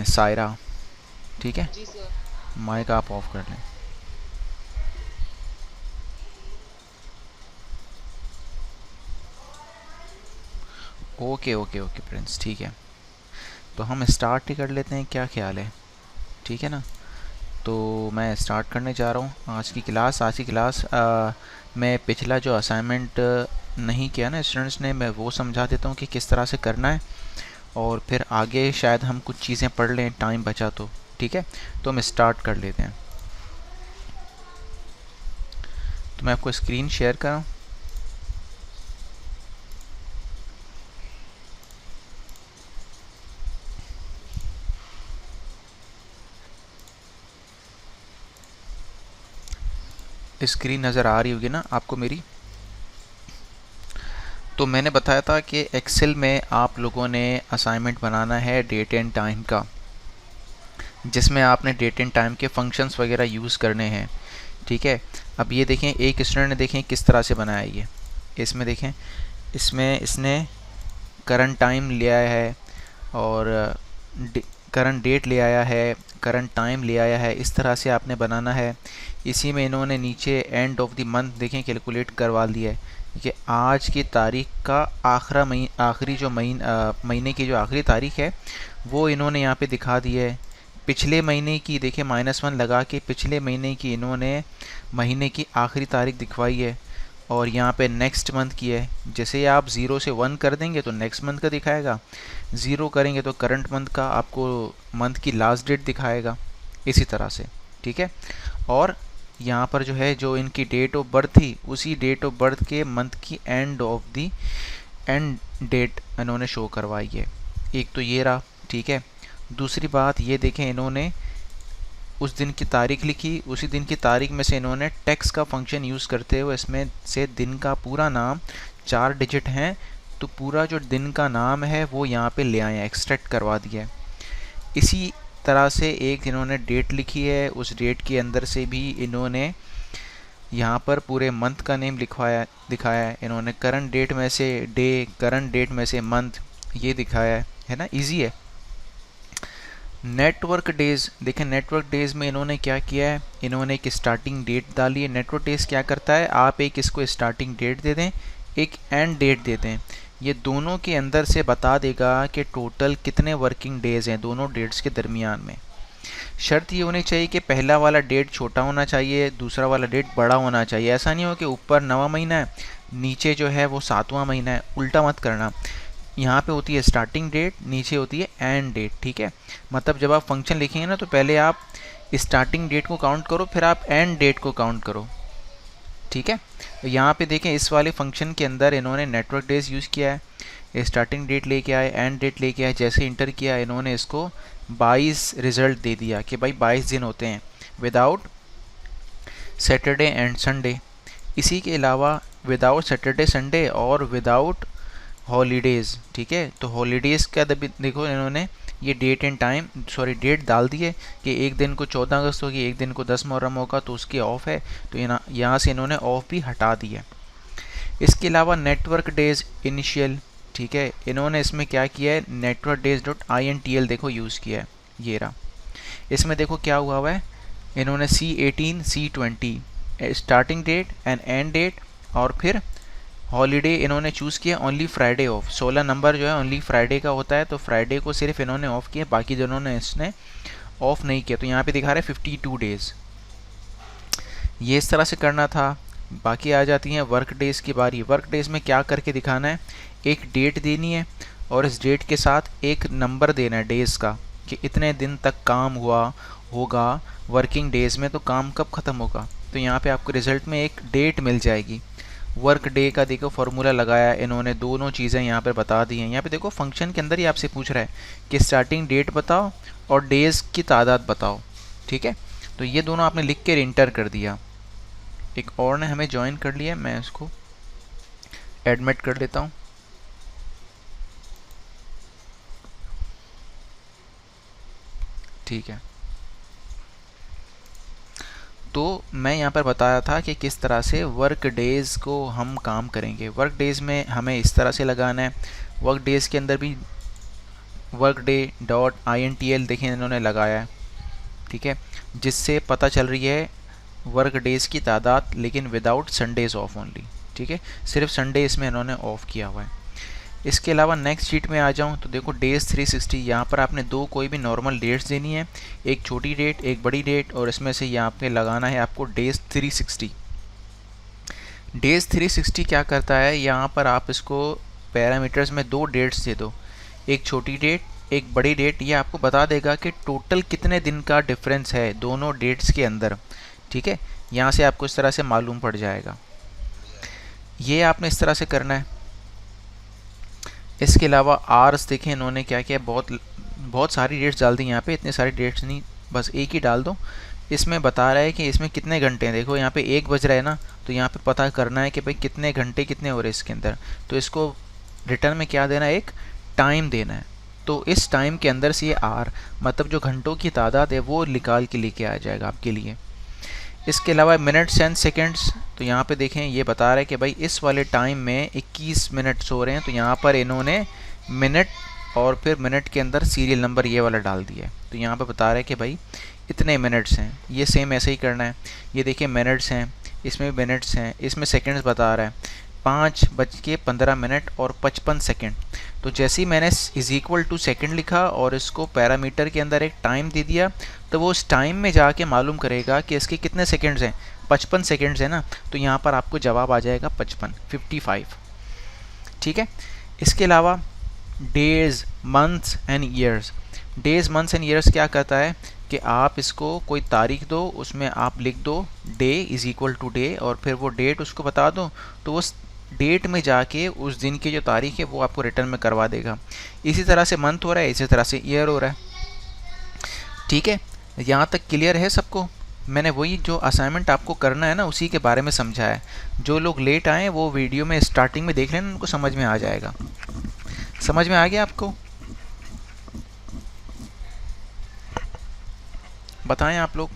सायरा, ठीक है। जी sir. Mic आप ऑफ कर लें। ओके ओके ओके फ्रेंड्स, ठीक है। तो हम स्टार्ट ही कर लेते हैं, क्या ख्याल है? ठीक है ना। तो मैं स्टार्ट करने जा रहा हूँ आज की क्लास। मैं पिछला जो असाइनमेंट नहीं किया ना स्टूडेंट्स ने, मैं वो समझा देता हूँ कि किस तरह से करना है, और फिर आगे शायद हम कुछ चीज़ें पढ़ लें, टाइम बचा तो। ठीक है, तो हम स्टार्ट कर लेते हैं। तो मैं आपको स्क्रीन शेयर कर रहा हूँ। स्क्रीन नज़र आ रही होगी ना आपको मेरी? तो मैंने बताया था कि एक्सेल में आप लोगों ने असाइनमेंट बनाना है डेट एंड टाइम का, जिसमें आपने डेट एंड टाइम के फंक्शंस वगैरह यूज़ करने हैं। ठीक है, अब ये देखें, एक स्टूडेंट ने देखें किस तरह से बनाया ये। इसमें देखें, इसमें इसने करंट टाइम लिया है, और करंट डेट ले आया है, करंट टाइम ले आया है। इस तरह से आपने बनाना है। इसी में इन्होंने नीचे एंड ऑफ द मंथ देखें कैलकुलेट करवा दिया है कि आज की तारीख का आखिरी जो महीने की जो आखिरी तारीख है वो इन्होंने यहाँ पे दिखा दी है। पिछले महीने की देखिए -1 लगा के पिछले महीने की इन्होंने महीने की आखिरी तारीख दिखवाई है, और यहाँ पे नेक्स्ट मंथ की है। जैसे ही आप 0 से 1 कर देंगे तो नेक्स्ट मंथ का दिखाएगा, 0 करेंगे तो करंट मंथ का, आपको मंथ की लास्ट डेट दिखाएगा, इसी तरह से। ठीक है, और यहाँ पर जो है, जो इनकी डेट ऑफ बर्थ थी, उसी डेट ऑफ बर्थ के मंथ की end of the end date इन्होंने शो करवाई है। एक तो ये रहा, ठीक है। दूसरी बात ये देखें, इन्होंने उस दिन की तारीख लिखी, उसी दिन की तारीख में से इन्होंने टेक्स का फंक्शन यूज़ करते हुए इसमें से दिन का पूरा नाम 4 डिजिट हैं, तो पूरा जो दिन का नाम है वो यहाँ पे ले आए हैं, एक्सट्रैक्ट करवा दिया है। इसी तरह से एक इन्होंने डेट लिखी है, उस डेट के अंदर से भी इन्होंने यहाँ पर पूरे मंथ का नेम लिखवाया दिखाया है। इन्होंने करंट डेट में से डे, करंट डेट में से मंथ, ये दिखाया है ना, इजी है। नेटवर्क डेज देखें, नेटवर्क डेज में इन्होंने क्या किया है, इन्होंने एक स्टार्टिंग डेट डाली है। नेटवर्क डेज क्या करता है, आप एक इसको स्टार्टिंग डेट दे दें, एक एंड डेट दे दें, ये दोनों के अंदर से बता देगा कि टोटल कितने वर्किंग डेज हैं दोनों डेट्स के दरमियान में। शर्त ये होनी चाहिए कि पहला वाला डेट छोटा होना चाहिए, दूसरा वाला डेट बड़ा होना चाहिए। ऐसा नहीं हो कि ऊपर 9वां महीना है, नीचे जो है वो 7वां महीना है, उल्टा मत करना। यहाँ पे होती है स्टार्टिंग डेट, नीचे होती है एंड डेट। ठीक है, मतलब जब आप फंक्शन लिखेंगे ना, तो पहले आप स्टार्टिंग डेट को काउंट करो, फिर आप एंड डेट को काउंट करो। ठीक है, तो यहाँ पे देखें, इस वाले फंक्शन के अंदर इन्होंने नेटवर्क डेज यूज़ किया है, स्टार्टिंग डेट लेके आए, एंड डेट लेके आए। जैसे इंटर किया, इन्होंने इसको 22 रिजल्ट दे दिया कि भाई 22 दिन होते हैं विदाउट सैटरडे एंड संडे। इसी के अलावा विदाउट सैटरडे संडे और विदाउट हॉलीडेज़। ठीक है, तो हॉलीडेज़ का देखो, इन्होंने ये date and time, sorry date डाल दी है कि एक दिन को 14 अगस्त होगी, एक दिन को 10 मुहर्रम होगा, तो उसकी ऑफ है, तो यहाँ से इन्होंने ऑफ भी हटा दी है। इसके अलावा नेटवर्क डेज इनिशियल, ठीक है, इन्होंने इसमें क्या किया है, नेटवर्क डेज डॉट INTL देखो यूज़ किया है, ये रहा। इसमें देखो क्या हुआ है, इन्होंने C18 C20 starting date and end date, और फिर हॉलीडे इन्होंने चूज़ किया ओनली फ्राइडे ऑफ। 16 नंबर जो है ओनली फ्राइडे का होता है, तो फ्राइडे को सिर्फ इन्होंने ऑफ किया, बाकी जनों ने इसने ऑफ नहीं किया। तो यहाँ पे दिखा रहा है 52 डेज़। ये इस तरह से करना था। बाकी आ जाती हैं वर्क डेज़ की बारी। वर्क डेज़ में क्या करके दिखाना है, एक डेट देनी है, और इस डेट के साथ एक नंबर देना है डेज़ का, कि इतने दिन तक काम हुआ होगा वर्किंग डेज़ में, तो काम कब ख़त्म होगा। तो यहाँ पे आपको रिज़ल्ट में एक डेट मिल जाएगी। वर्क डे का देखो फॉर्मूला लगाया इन्होंने, दोनों चीज़ें यहाँ पर बता दी हैं। यहाँ पे देखो फंक्शन के अंदर ही आपसे पूछ रहा है कि स्टार्टिंग डेट बताओ और डेज़ की तादाद बताओ। ठीक है, तो ये दोनों आपने लिख के इंटर कर दिया। एक और ने हमें ज्वाइन कर लिया, मैं इसको एडमिट कर लेता हूँ। ठीक है, तो मैं यहाँ पर बताया था कि किस तरह से वर्क डेज़ को हम काम करेंगे। वर्क डेज़ में हमें इस तरह से लगाना है। वर्क डेज़ के अंदर भी वर्क डे डॉट INTL देखें इन्होंने लगाया है, ठीक है, जिससे पता चल रही है वर्क डेज़ की तादाद, लेकिन विदाउट संडेज़ ऑफ ओनली, ठीक है, सिर्फ संडे इसमें इन्होंने ऑफ किया हुआ है। इसके अलावा नेक्स्ट शीट में आ जाऊँ तो देखो डेज़ 360, यहाँ पर आपने दो कोई भी नॉर्मल डेट्स देनी है, एक छोटी डेट एक बड़ी डेट, और इसमें से यहाँ पे लगाना है आपको डेज़ 360। डेज़ 360 क्या करता है, यहाँ पर आप इसको पैरामीटर्स में दो डेट्स दे दो, एक छोटी डेट एक बड़ी डेट, ये आपको बता देगा कि टोटल कितने दिन का डिफरेंस है दोनों डेट्स के अंदर, ठीक है। यहाँ से आपको इस तरह से मालूम पड़ जाएगा, ये आपने इस तरह से करना है। इसके अलावा आर्स देखें इन्होंने क्या किया, बहुत सारी डेट्स डाल दी यहाँ पे, इतने सारी डेट्स नहीं, बस एक ही डाल दो। इसमें बता रहा है कि इसमें कितने घंटे हैं, देखो यहाँ पे 1 बज रहा है ना, तो यहाँ पे पता करना है कि भाई कितने घंटे कितने हो रहे हैं इसके अंदर, तो इसको रिटर्न में क्या देना है, एक टाइम देना है। तो इस टाइम के अंदर से ये आर मतलब जो घंटों की तादाद है वो निकाल के लेके आ जाएगा आपके लिए। इसके अलावा मिनट्स एंड सेकंड्स, तो यहाँ पे देखें ये बता रहा है कि भाई इस वाले टाइम में 21 मिनट्स हो रहे हैं, तो यहाँ पर इन्होंने मिनट और फिर मिनट के अंदर सीरियल नंबर ये वाला डाल दिया है, तो यहाँ पे बता रहा है कि भाई इतने मिनट्स हैं। ये सेम ऐसे ही करना है, ये देखिए मिनट्स हैं, इसमें मिनट्स हैं, इसमें सेकंड्स बता रहा है 5:15 और 55 सेकंड। तो जैसे ही मैंने इज इक्वल टू सेकंड लिखा और इसको पैरामीटर के अंदर एक टाइम दे दिया, तो वो उस टाइम में जाके मालूम करेगा कि इसके कितने सेकंड्स हैं, 55 सेकंड्स है ना, तो यहाँ पर आपको जवाब आ जाएगा 55, ठीक है। इसके अलावा days months and years, days months and years क्या कहता है कि आप इसको कोई तारीख दो, उसमें आप लिख दो day is equal to day, और फिर वो डेट उसको बता दो, तो उस डेट में जाके उस दिन की जो तारीख है वो आपको रिटर्न में करवा देगा। इसी तरह से मंथ हो रहा है, इसी तरह से ईयर हो रहा है, ठीक है। यहाँ तक क्लियर है सबको? मैंने वही जो असाइनमेंट आपको करना है ना उसी के बारे में समझा है। जो लोग लेट आए वो वीडियो में स्टार्टिंग में देख लेना, उनको समझ में आ जाएगा। समझ में आ गया आपको? बताएं आप लोग।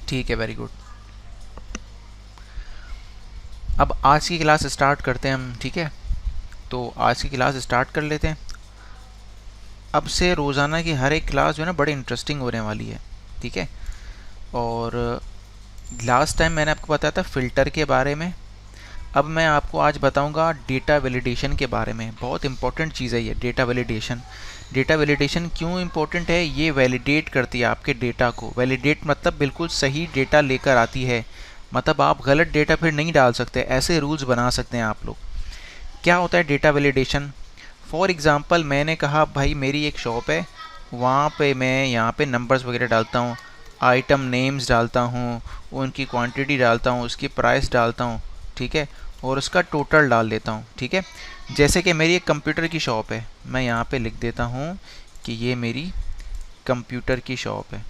ठीक है, वेरी गुड। अब आज की क्लास स्टार्ट करते हैं हम, ठीक है। तो आज की क्लास स्टार्ट कर लेते हैं। अब से रोज़ाना की हर एक क्लास जो है ना बड़ी इंटरेस्टिंग होने वाली है, ठीक है। और लास्ट टाइम मैंने आपको बताया था फ़िल्टर के बारे में, अब मैं आपको आज बताऊंगा डेटा वैलिडेशन के बारे में। बहुत इंपॉर्टेंट चीज़ है ये डेटा वैलिडेशन। डेटा वैलिडेशन क्यों इंपॉर्टेंट है? ये वैलिडेट करती है आपके डेटा को। वैलिडेट मतलब बिल्कुल सही डेटा लेकर आती है, मतलब आप गलत डेटा फिर नहीं डाल सकते, ऐसे रूल्स बना सकते हैं आप लोग। क्या होता है डेटा वैलिडेशन? फॉर एग्ज़ाम्पल मैंने कहा भाई मेरी एक शॉप है, वहाँ पे मैं यहाँ पे नंबर्स वगैरह डालता हूँ, आइटम नेम्स डालता हूँ, उनकी क्वांटिटी डालता हूँ, उसकी प्राइस डालता हूँ, ठीक है, और उसका टोटल डाल देता हूँ, ठीक है। जैसे कि मेरी एक कंप्यूटर की शॉप है, मैं यहाँ पे लिख देता हूँ कि ये मेरी कंप्यूटर की शॉप है,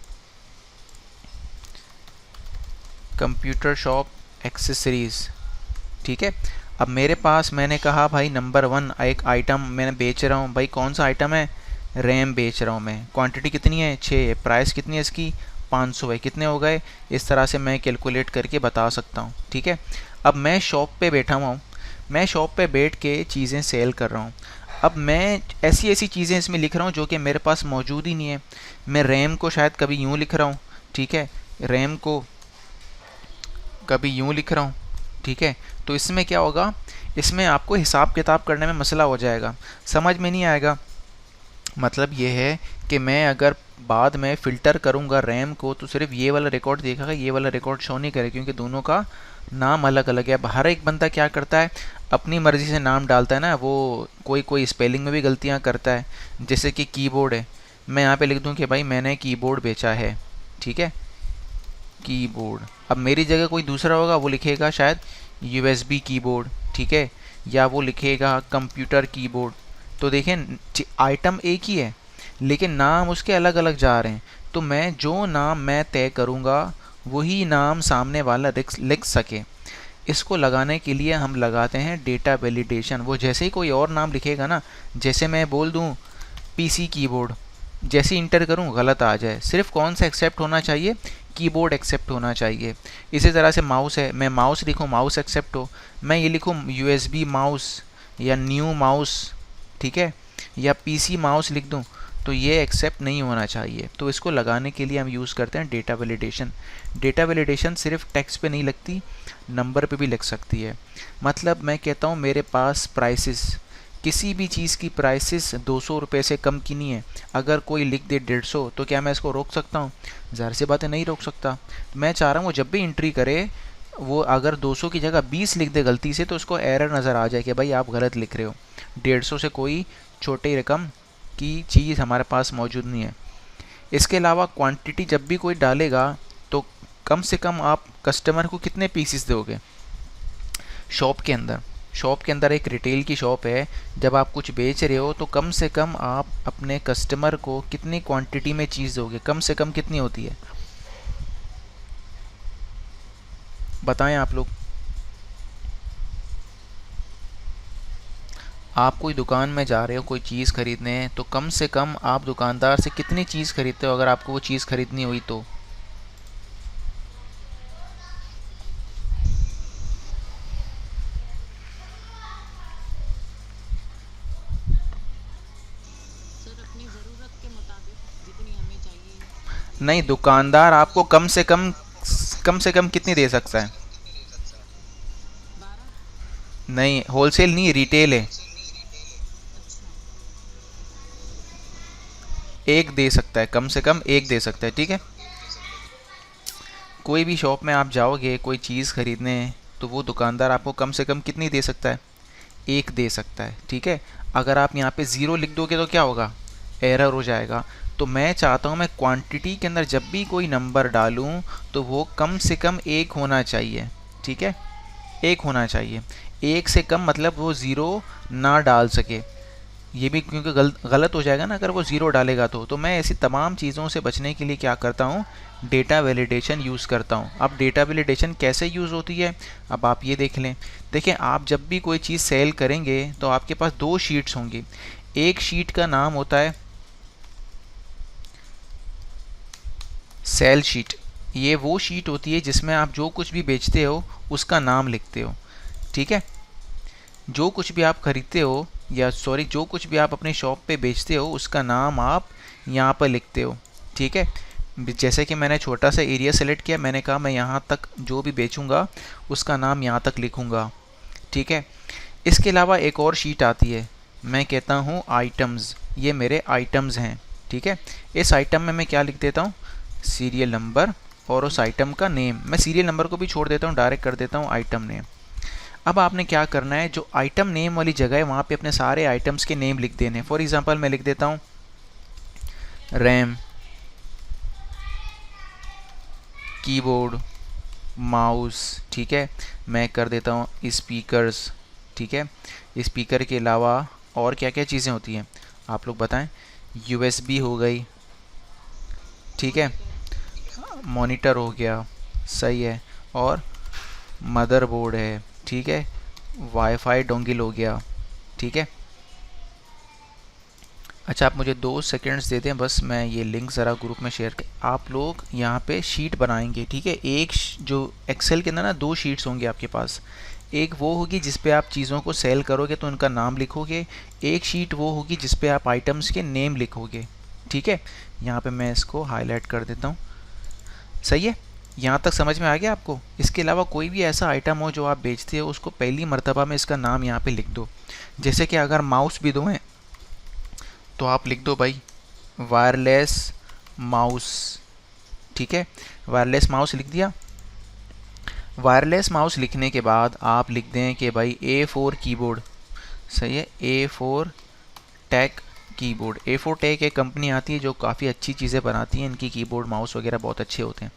कंप्यूटर शॉप एक्सेसरीज़, ठीक है। अब मेरे पास मैंने कहा भाई नंबर 1 एक आइटम मैंने बेच रहा हूँ, भाई कौन सा आइटम है? रैम बेच रहा हूँ मैं। क्वांटिटी कितनी है? 6 है। प्राइस कितनी है इसकी? 500 है। कितने हो गए? इस तरह से मैं कैलकुलेट करके बता सकता हूँ, ठीक है। अब मैं शॉप पे बैठा हुआ हूँ, मैं शॉप पे बैठ के चीज़ें सेल कर रहा हूँ। अब मैं ऐसी ऐसी चीज़ें इसमें लिख रहा हूँ जो कि मेरे पास मौजूद ही नहीं है। मैं रैम को शायद कभी यूँ लिख रहा हूँ, ठीक है, रैम को कभी यूँ लिख रहा हूँ, ठीक है। तो इसमें क्या होगा, इसमें आपको हिसाब किताब करने में मसला हो जाएगा, समझ में नहीं आएगा। मतलब ये है कि मैं अगर बाद में फ़िल्टर करूँगा रैम को तो सिर्फ ये वाला रिकॉर्ड देखेगा, ये वाला रिकॉर्ड शो नहीं करेगा, क्योंकि दोनों का नाम अलग अलग है। अब हर एक बंदा क्या करता है, अपनी मर्ज़ी से नाम डालता है ना, वो कोई स्पेलिंग में भी गलतियाँ करता है। जैसे कि कीबोर्ड है, मैं यहाँ पे लिख दूँ कि भाई मैंने कीबोर्ड बेचा है, ठीक है, कीबोर्ड। अब मेरी जगह कोई दूसरा होगा, वो लिखेगा शायद USB कीबोर्ड, ठीक है, या वो लिखेगा कंप्यूटर कीबोर्ड। तो देखें आइटम एक ही है लेकिन नाम उसके अलग अलग जा रहे हैं। तो मैं जो नाम मैं तय करूँगा वही नाम सामने वाला लिख सके, इसको लगाने के लिए हम लगाते हैं डेटा वैलिडेशन। वो जैसे ही कोई और नाम लिखेगा ना, जैसे मैं बोल दूँ PC कीबोर्ड, जैसे इंटर करूँ गलत आ जाए, सिर्फ कौन सा एक्सेप्ट होना चाहिए? कीबोर्ड एक्सेप्ट होना चाहिए। इसी तरह से माउस है, मैं माउस लिखूँ माउस एक्सेप्ट हो, मैं ये लिखूँ USB माउस या न्यू माउस, ठीक है, या पीसी माउस लिख दूं तो ये एक्सेप्ट नहीं होना चाहिए। तो इसको लगाने के लिए हम यूज़ करते हैं डेटा वैलिडेशन। डेटा वैलिडेशन सिर्फ टेक्स्ट पे नहीं लगती, नंबर पे भी लग सकती है। मतलब मैं कहता हूँ मेरे पास प्राइसेस, किसी भी चीज़ की प्राइसेस 200 रुपये से कम की नहीं है, अगर कोई लिख दे 150 तो क्या मैं इसको रोक सकता हूँ? ज़ाहिर सी बात है, नहीं रोक सकता। मैं चाह रहा हूँ वो जब भी एंट्री करे वो अगर 200 की जगह 20 लिख दे गलती से तो उसको एरर नज़र आ जाए कि भाई आप गलत लिख रहे हो, 150 से कोई छोटी रकम की चीज़ हमारे पास मौजूद नहीं है। इसके अलावा क्वांटिटी जब भी कोई डालेगा तो कम से कम आप कस्टमर को कितने पीसेस दोगे? शॉप के अंदर एक रिटेल की शॉप है, जब आप कुछ बेच रहे हो तो कम से कम आप अपने कस्टमर को कितनी क्वांटिटी में चीज़ दोगे? कम से कम कितनी होती है, बताएं आप लोग। आप कोई दुकान में जा रहे हो कोई चीज़ खरीदने, तो कम से कम आप दुकानदार से कितनी चीज़ खरीदते हो अगर आपको वो चीज़ खरीदनी हुई तो? नहीं, दुकानदार आपको कम से कम कितनी दे सकता है? नहीं, होलसेल नहीं, रिटेल है। एक दे सकता है, कम से कम एक दे सकता है, ठीक है। कोई भी शॉप में आप जाओगे कोई चीज़ खरीदने, तो वो दुकानदार आपको कम से कम कितनी दे सकता है? एक दे सकता है, ठीक है। अगर आप यहाँ पे ज़ीरो लिख दोगे तो क्या होगा? एरर हो जाएगा। तो मैं चाहता हूँ मैं क्वांटिटी के अंदर जब भी कोई नंबर डालूँ तो वो कम से कम एक होना चाहिए, ठीक है, एक होना चाहिए। एक से कम मतलब वो ज़ीरो ना डाल सके, ये भी क्योंकि गलत हो जाएगा ना अगर वो ज़ीरो डालेगा तो मैं ऐसी तमाम चीज़ों से बचने के लिए क्या करता हूँ? डेटा वैलिडेशन यूज़ करता हूँ। अब डेटा वैलिडेशन कैसे यूज़ होती है, अब आप ये देख लें। देखें, आप जब भी कोई चीज़ सेल करेंगे तो आपके पास दो शीट्स होंगी। एक शीट का नाम होता है सेल शीट। ये वो शीट होती है जिसमें आप जो कुछ भी बेचते हो उसका नाम लिखते हो, ठीक है। जो कुछ भी आप खरीदते हो, या सॉरी जो कुछ भी आप अपने शॉप पे बेचते हो उसका नाम आप यहाँ पर लिखते हो, ठीक है। जैसे कि मैंने छोटा सा एरिया सेलेक्ट किया, मैंने कहा मैं यहाँ तक जो भी बेचूंगा उसका नाम यहाँ तक लिखूंगा, ठीक है। इसके अलावा एक और शीट आती है, मैं कहता हूँ आइटम्स। ये मेरे आइटम्स हैं, ठीक है। इस आइटम में मैं क्या लिख देता हूँ? सीरियल नंबर और उस आइटम का नेम। मैं सीरियल नंबर को भी छोड़ देता हूँ, डायरेक्ट कर देता हूँ आइटम नेम। अब आपने क्या करना है, जो आइटम नेम वाली जगह है वहाँ पे अपने सारे आइटम्स के नेम लिख देने। फॉर एग्जांपल मैं लिख देता हूँ रैम, कीबोर्ड, माउस, ठीक है। मैं कर देता हूँ स्पीकर्स, ठीक है। स्पीकर के अलावा और क्या क्या चीज़ें होती हैं आप लोग बताएं? यूएसबी हो गई, ठीक है। मॉनिटर हो गया, सही है। और मदरबोर्ड है, ठीक है। वाईफाई डोंगिल हो गया, ठीक है। अच्छा, आप मुझे 2 सेकंड्स दे दें बस, मैं ये लिंक ज़रा ग्रुप में शेयर कर। आप लोग यहाँ पे शीट बनाएंगे, ठीक है। एक जो एक्सेल के अंदर ना 2 शीट्स होंगे आपके पास। एक वो होगी जिस पे आप चीज़ों को सेल करोगे तो उनका नाम लिखोगे। एक शीट वो होगी जिस पे आप आइटम्स के नेम लिखोगे, ठीक है। यहाँ पे मैं इसको हाईलाइट कर देता हूँ, सही है। यहाँ तक समझ में आ गया आपको? इसके अलावा कोई भी ऐसा आइटम हो जो आप बेचते हो उसको पहली मर्तबा में इसका नाम यहाँ पे लिख दो। जैसे कि अगर माउस भी दो हैं तो आप लिख दो भाई वायरलेस माउस, ठीक है। वायरलेस माउस लिख दिया। वायरलेस माउस लिखने के बाद आप लिख दें कि भाई A4 कीबोर्ड, सही है। A4 tech keyboard. A4 tech एक कंपनी आती है जो काफ़ी अच्छी चीज़ें बनाती हैं, इनकी कीबोर्ड माउस वगैरह बहुत अच्छे होते हैं।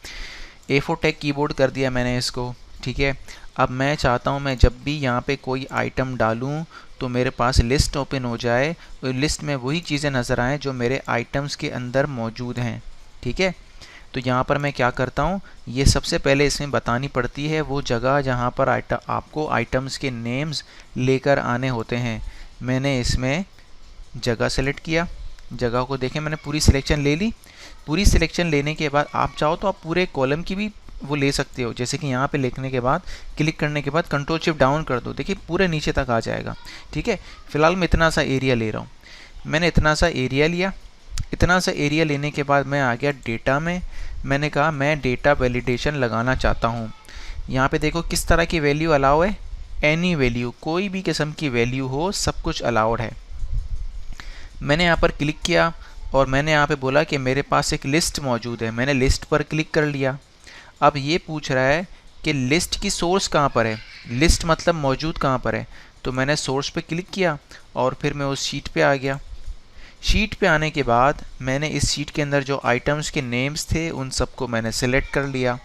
A4 टेक कीबोर्ड कर दिया मैंने इसको, ठीक है। अब मैं चाहता हूँ मैं जब भी यहाँ पे कोई आइटम डालूँ तो मेरे पास लिस्ट ओपन हो जाए और लिस्ट में वही चीज़ें नज़र आएँ जो मेरे आइटम्स के अंदर मौजूद हैं, ठीक है। तो यहाँ पर मैं क्या करता हूँ, ये सबसे पहले इसमें बतानी पड़ती है वो जगह जहाँ पर आपको आइटम्स के नेम्स लेकर आने होते हैं। मैंने इसमें जगह सेलेक्ट किया, जगह को देखें मैंने पूरी सिलेक्शन ले ली। पूरी सिलेक्शन लेने के बाद आप चाहो तो आप पूरे कॉलम की भी वो ले सकते हो। जैसे कि यहाँ पे लिखने के बाद, क्लिक करने के बाद कंट्रोल शिफ्ट डाउन कर दो, देखिए पूरे नीचे तक आ जाएगा। ठीक है, फिलहाल मैं इतना सा एरिया ले रहा हूँ। मैंने इतना सा एरिया लिया। इतना सा एरिया लेने के बाद मैं आ गया डेटा में। मैंने कहा मैं डेटा वैलिडेशन लगाना चाहता हूँ। यहाँ पे देखो किस तरह की वैल्यू अलाउ है, एनी वैल्यू, कोई भी किस्म की वैल्यू हो, सब कुछ अलाउड है। मैंने यहाँ पर क्लिक किया और मैंने यहाँ पे बोला कि मेरे पास एक लिस्ट मौजूद है। मैंने लिस्ट पर क्लिक कर लिया। अब ये पूछ रहा है कि लिस्ट की सोर्स कहाँ पर है, लिस्ट मतलब मौजूद कहाँ पर है। तो मैंने सोर्स पे क्लिक किया और फिर मैं उस शीट पे आ गया। शीट पे आने के बाद मैंने इस शीट के अंदर जो आइटम्स के नेम्स थे उन सबको मैंने सेलेक्ट कर लिया।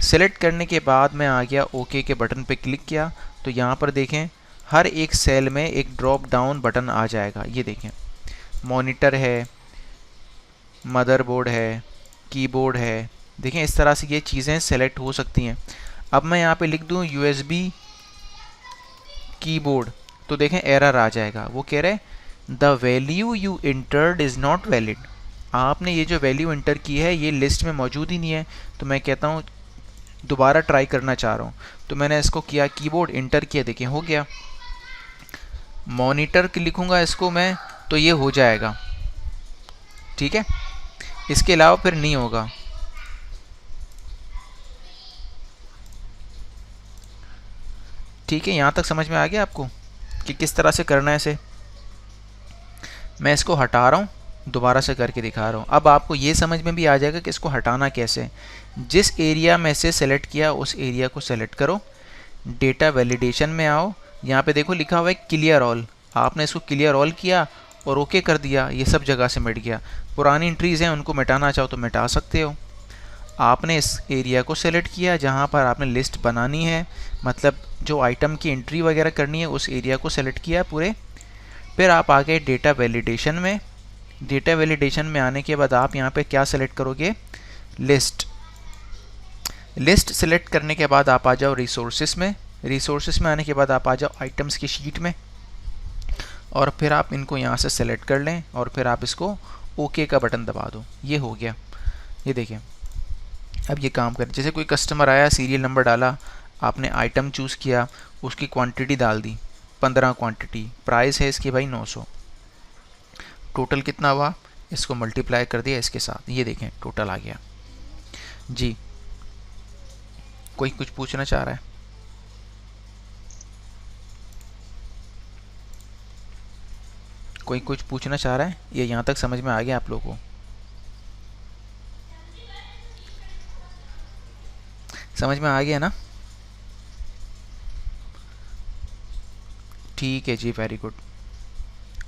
सेलेक्ट करने के बाद मैं आ गया ओके के बटन पे क्लिक किया। तो यहाँ पर देखें हर एक सेल में एक ड्रॉप डाउन बटन आ जाएगा। ये देखें मॉनिटर है, मदरबोर्ड है, कीबोर्ड है। देखें इस तरह से ये चीज़ें सेलेक्ट हो सकती हैं। अब मैं यहाँ पे लिख दूँ USB कीबोर्ड, तो देखें एरर आ जाएगा। वो कह रहे हैं the value you entered is not valid. आपने ये जो वैल्यू इंटर की है ये लिस्ट में मौजूद ही नहीं है। तो मैं कहता हूँ दोबारा ट्राई करना चाह रहा हूँ। तो मैंने इसको किया, कीबोर्ड इंटर किया, देखिए हो गया। मॉनिटर की लिखूँगा इसको मैं, तो ये हो जाएगा। ठीक है, इसके अलावा फिर नहीं होगा। ठीक है, यहाँ तक समझ में आ गया आपको कि किस तरह से करना है इसे। मैं इसको हटा रहा हूँ, दोबारा से करके दिखा रहा हूँ। अब आपको ये समझ में भी आ जाएगा कि इसको हटाना कैसे। जिस एरिया में से सेलेक्ट किया उस एरिया को सेलेक्ट करो, डेटा वैलिडेशन में आओ। यहाँ पे देखो लिखा हुआ है क्लियर ऑल, आपने इसको क्लियर ऑल किया और ओके कर दिया, ये सब जगह से मिट गया। पुरानी एंट्रीज़ हैं उनको मिटाना चाहो तो मिटा सकते हो। आपने इस एरिया को सेलेक्ट किया जहाँ पर आपने लिस्ट बनानी है, मतलब जो आइटम की एंट्री वगैरह करनी है उस एरिया को सेलेक्ट किया पूरे। फिर आप आ गए डेटा वैलिडेशन में। डेटा वैलिडेशन में आने के बाद आप यहाँ पे क्या सेलेक्ट करोगे, लिस्ट। लिस्ट सेलेक्ट करने के बाद आप आ जाओ रिसोर्सेस में। रिसोर्सेस में आने के बाद आप आ जाओ आइटम्स की शीट में और फिर आप इनको यहाँ से सेलेक्ट कर लें और फिर आप इसको ओके का बटन दबा दो। ये हो गया। ये देखिए अब ये काम कर, जैसे कोई कस्टमर आया, सीरियल नंबर डाला, आपने आइटम चूज़ किया, उसकी क्वांटिटी डाल दी 15 क्वांटिटी, प्राइस है इसकी भाई 900। टोटल कितना हुआ, इसको मल्टीप्लाई कर दिया इसके साथ, ये देखें टोटल आ गया जी। कोई कुछ पूछना चाह रहा है? कोई कुछ पूछना चाह रहा है? ये यहाँ तक समझ में आ गया आप लोगों को? समझ में आ गया ना? ठीक है जी, वेरी गुड।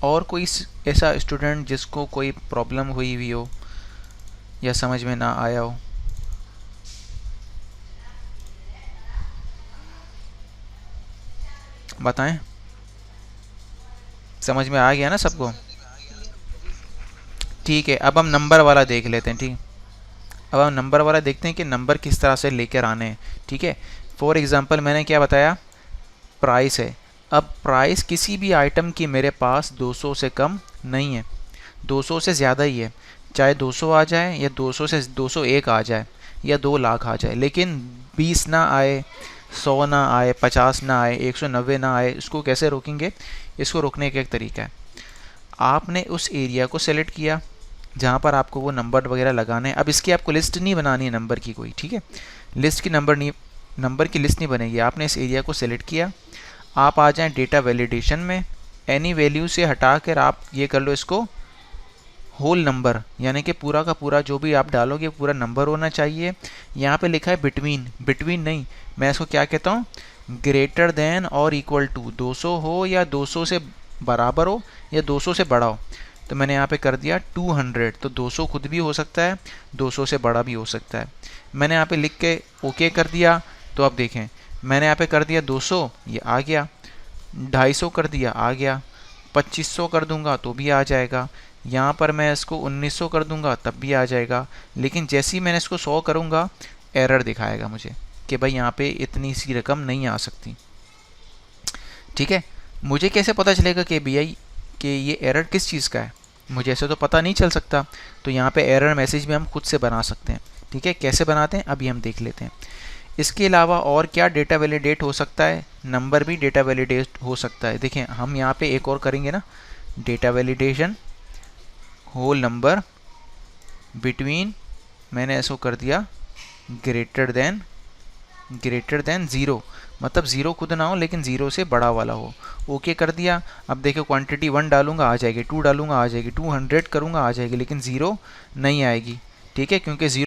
और कोई ऐसा स्टूडेंट जिसको कोई प्रॉब्लम हुई हो या समझ में ना आया हो? बताएं। समझ में आ गया ना सबको? ठीक है, अब हम नंबर वाला देख लेते हैं। ठीक, अब हम नंबर वाला देखते हैं कि नंबर किस तरह से लेकर आने हैं। ठीक है, फॉर एग्जांपल मैंने क्या बताया, प्राइस है। अब प्राइस किसी भी आइटम की मेरे पास 200 से कम नहीं है, 200 से ज़्यादा ही है। चाहे 200 आ जाए या 200 से 201 आ जाए या 2 लाख आ जाए, लेकिन 20 ना आए, 100 ना आए, 50 ना आए, 190 ना आए। इसको कैसे रोकेंगे? इसको रोकने का एक तरीका है, आपने उस एरिया को सेलेक्ट किया जहाँ पर आपको वो नंबर वगैरह लगाने हैं। अब इसकी आपको लिस्ट नहीं बनानी है नंबर की कोई, ठीक है, लिस्ट की नंबर की लिस्ट नहीं बनेगी। आपने इस एरिया को सेलेक्ट किया, आप आ जाएं डेटा वैलिडेशन में, एनी वैल्यू से हटा कर आप ये कर लो इसको होल नंबर, यानी कि पूरा का पूरा जो भी आप डालोगे पूरा नंबर होना चाहिए। यहाँ पे लिखा है बिटवीन, बिटवीन नहीं, मैं इसको क्या कहता हूँ, ग्रेटर देन और इक्वल टू, 200 हो या 200 से बराबर हो या 200 से बड़ा हो। तो मैंने यहाँ पे कर दिया 200, तो 200 खुद भी हो सकता है, 200 से बड़ा भी हो सकता है। मैंने यहाँ पे लिख के ओके कर दिया, तो अब देखें मैंने यहाँ पे कर दिया 200, ये आ गया, 250 कर दिया आ गया, 2500 कर दूंगा तो भी आ जाएगा, यहाँ पर मैं इसको 1900 कर दूंगा तब भी आ जाएगा। लेकिन जैसे ही मैंने इसको 100 करूँगा एरर दिखाएगा मुझे कि भाई यहाँ पे इतनी सी रकम नहीं आ सकती। ठीक है, मुझे कैसे पता चलेगा कि भैया कि ये एरर किस चीज़ का है? मुझे ऐसे तो पता नहीं चल सकता। तो यहाँ पे एरर मैसेज भी हम खुद से बना सकते हैं। ठीक है, कैसे बनाते हैं अभी हम देख लेते हैं। इसके अलावा और क्या डेटा वैलिडेट हो सकता है, नंबर भी डेटा वैलिडेट हो सकता है। देखिए हम यहाँ पे एक और करेंगे ना, data validation whole number between, मैंने ऐसा कर दिया ग्रेटर देन ज़ीरो, मतलब ज़ीरो खुद ना हो लेकिन ज़ीरो से बड़ा वाला हो। ओके कर दिया। अब देखो क्वांटिटी 1 डालूंगा आ जाएगी, 2 डालूंगा आ जाएगी, 200 करूंगा आ जाएगी, लेकिन ज़ीरो नहीं आएगी। ठीक है, क्योंकि ज़ीरो